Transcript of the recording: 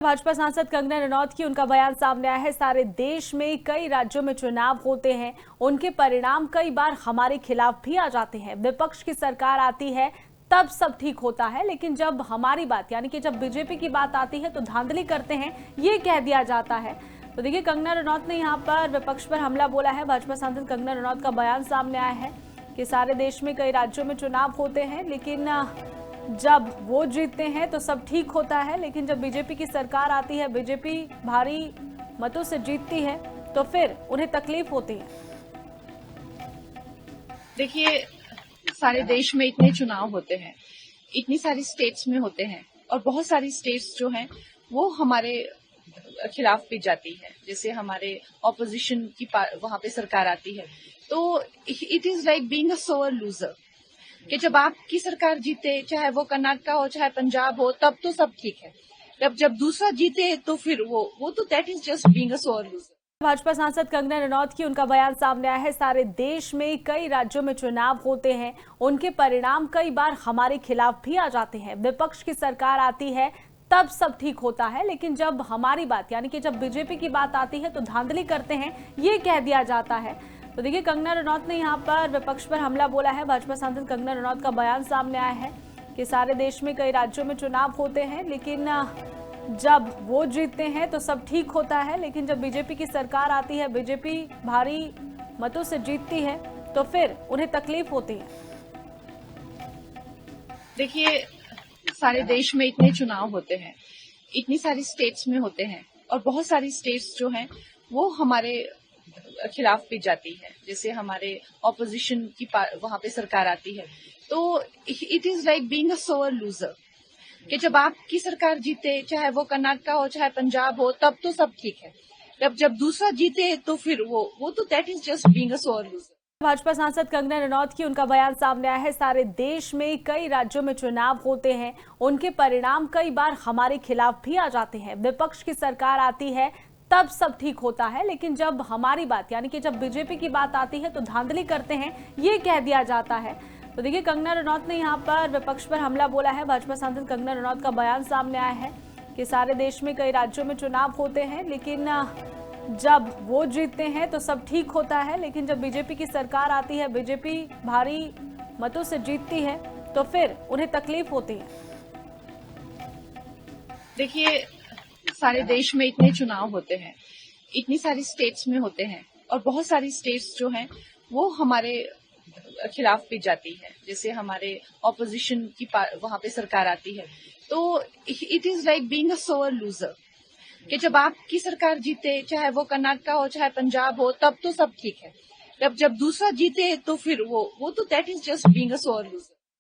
भाजपा सांसद कंगना रनौत की उनका बयान सामने आया है। सारे देश में कई राज्यों में चुनाव होते हैं, उनके परिणाम कई बार हमारे खिलाफ भी आ जाते हैं। विपक्ष की सरकार आती है तब सब ठीक होता है, लेकिन जब हमारी बात यानी कि जब बीजेपी की बात आती है तो धांधली करते हैं, ये कह दिया जाता है। तो देखिए, कंगना रनौत ने यहाँ पर विपक्ष पर हमला बोला है। भाजपा सांसद कंगना रनौत का बयान सामने आया है कि सारे देश में कई राज्यों में चुनाव होते हैं, लेकिन जब वो जीतते हैं तो सब ठीक होता है, लेकिन जब बीजेपी की सरकार आती है, बीजेपी भारी मतों से जीतती है, तो फिर उन्हें तकलीफ होती है। देखिए, सारे देश में इतने चुनाव होते हैं, इतनी सारी स्टेट्स में होते हैं और बहुत सारी स्टेट्स जो हैं वो हमारे खिलाफ भी जाती है। जैसे हमारे ऑपोजिशन की वहां पे सरकार आती है, तो it is like being a sore loser कि जब आपकी सरकार जीते, चाहे वो कर्नाटका हो चाहे पंजाब हो, तब तो सब ठीक है। जब दूसरा जीते तो फिर वो तो that is just being a sore loser. Bhajpa सांसद कंगना रनौत की उनका बयान सामने आया है। सारे देश में कई राज्यों में चुनाव होते हैं, उनके परिणाम कई बार हमारे खिलाफ भी आ जाते हैं। विपक्ष की सरकार आती है तब सब ठीक होता है, लेकिन जब हमारी बात यानी कि जब बीजेपी की बात आती है तो धांधली करते हैं, ये कह दिया जाता है। तो देखिए, कंगना रनौत ने यहाँ पर विपक्ष पर हमला बोला है। भाजपा सांसद कंगना रनौत का बयान सामने आया है कि सारे देश में कई राज्यों में चुनाव होते हैं, लेकिन जब वो जीतते हैं तो सब ठीक होता है, लेकिन जब बीजेपी की सरकार आती है, बीजेपी भारी मतों से जीतती है, तो फिर उन्हें तकलीफ होती है। देखिए, सारे देश में इतने चुनाव होते हैं, इतनी सारी स्टेट्स में होते हैं और बहुत सारी स्टेट्स जो हैं वो हमारे खिलाफ भी जाती है। जैसे हमारे ऑपोजिशन की वहां पे सरकार आती है, तो it is like being a sore loser कि जब आपकी सरकार जीते, चाहे वो कर्नाटका हो चाहे पंजाब हो, तब तो सब ठीक है। जब दूसरा जीते तो फिर वो तो that is just being a sore loser. Bhajpa सांसद कंगना रनौत की उनका बयान सामने आया है। सारे देश में कई राज्यों में चुनाव होते हैं, उनके परिणाम कई बार हमारे खिलाफ भी आ जाते हैं। विपक्ष की सरकार आती है तब सब ठीक होता है, लेकिन जब हमारी बात यानी कि जब बीजेपी की बात आती है तो धांधली करते हैं, ये कह दिया जाता है। तो देखिए, कंगना रनौत ने यहाँ पर विपक्ष पर हमला बोला है। भाजपा सांसद कंगना रनौत का बयान सामने आया है कि सारे देश में कई राज्यों में चुनाव होते हैं, लेकिन जब वो जीतते हैं तो सब ठीक होता है, लेकिन जब बीजेपी की सरकार आती है, बीजेपी भारी मतों से जीतती है, तो फिर उन्हें तकलीफ होती है। देखिए, सारे देश में इतने चुनाव होते हैं, इतनी सारी स्टेट्स में होते हैं और बहुत सारी स्टेट्स जो हैं वो हमारे खिलाफ भी जाती है। जैसे हमारे ऑपोजिशन की वहां पे सरकार आती है, तो it is like being a sore loser कि जब आपकी सरकार जीते, चाहे वो कर्नाटका हो चाहे पंजाब हो, तब तो सब ठीक है। जब दूसरा जीते तो फिर वो तो that is just being a sore loser.